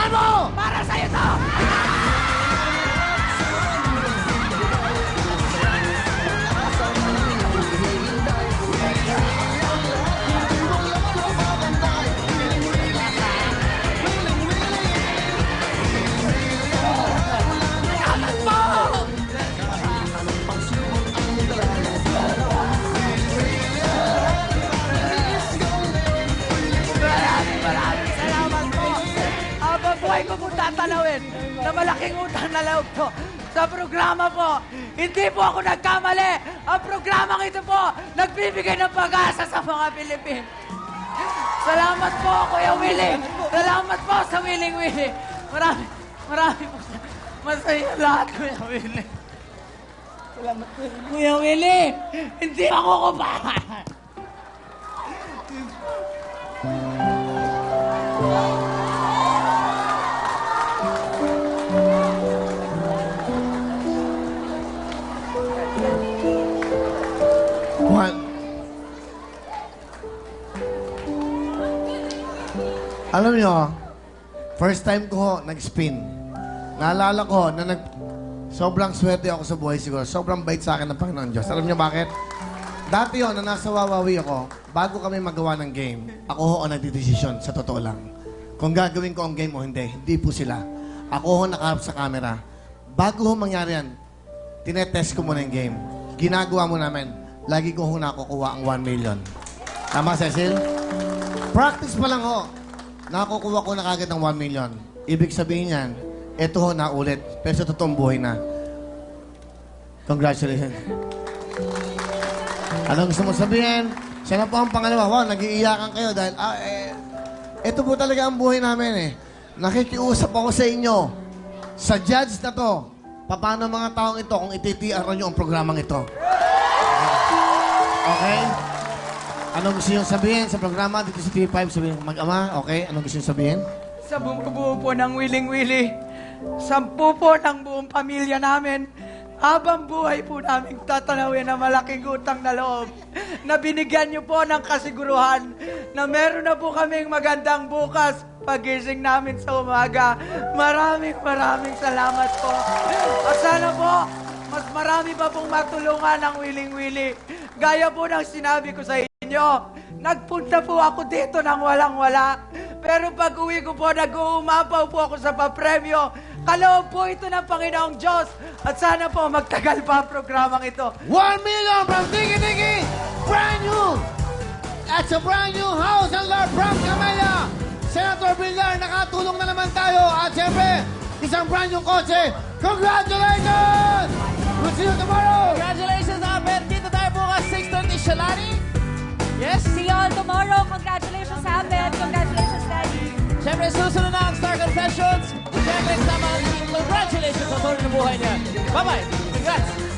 Bilisan mo! Para sa'yo to! Maraming salamat po. Habang buhay ko po tatanawin na malaking utang na loob to sa programa po. Hindi po ako nagkamali. Ang programang ito po, nagbibigay ng pag-asa sa mga Pilipino. Salamat po, Kuya Willie. Salamat po sa Willing Willie. Marami po. Masaya lahat, Kuya Willie. Salamat po, Kuya Willie. Hindi ako kumahan. Alam nyo, first time ko ho, nag-spin. Naalala ko na sobrang swerte ako sa buhay siguro. Sobrang bait sa akin ng Panginoon Diyos. Alam nyo bakit? Dati yun, na nasa Wawawi ako, bago kami magawa ng game, ako ho ang nagdidesisyon, sa totoo lang. Kung gagawin ko ang game o hindi, hindi po sila. Ako ho nakaharap sa camera. Bago ho mangyari yan, tinetest ko muna yung game. Ginagawa mo namin, lagi ko ho nakukuha ang 1 million. Tama, Cecil? Practice pa lang ho. Nakukuha ko na kagad ng 1 million. Ibig sabihin yan, eto ho na ulit. Pero sa totoong buhay na. Congratulations. Anong gusto mo sabihin? Siya na po ang pangalawa. Wow, nag-iiyakan kayo dahil, ito po talaga ang buhay namin eh. Nakikiusap ako sa inyo. Sa judge na to, paano mga taong ito kung ititiaran nyo ang programang ito? Okay? Anong gusto nyo sabihin sa programa dito sa TV5? Sabihin mag-ama, okay? Anong gusto nyo sabihin? Sa buo po ng Willing Willie, 10 po ng buong pamilya namin, habang buhay po namin tatanawin na malaking utang na loob, na binigyan niyo po ng kasiguruhan na meron na po kaming magandang bukas pagising namin sa umaga. Maraming salamat po. At sana po, mas marami pa pong matulungan ng Willing Willie. Gaya po ng sinabi ko sa inyo, nagpunta po ako dito nang walang-wala. Pero pag uwi ko po, nag-uumapaw po ako sa papremyo. Kaloob po ito ng Panginoong Diyos. At sana po magtagal pa ang programang ito. 1 million from Tiki Tiki! Brand new! That's a brand new house and lot from Camella! Senator Villar, nakatulong na naman tayo. At siyempre, isang brand new kotse. Congratulations! We'll see you tomorrow! Congratulations, Abed! Dito tayo bukas, 6:30, Shalani. Yes? See you all tomorrow. Congratulations, Abed. Congratulations, Daddy. Siyempre, susunod na ang Star Confessions. Siyempre, kasama ang team. Congratulations sa tuloy ng buhay niya. Bye-bye! Congrats!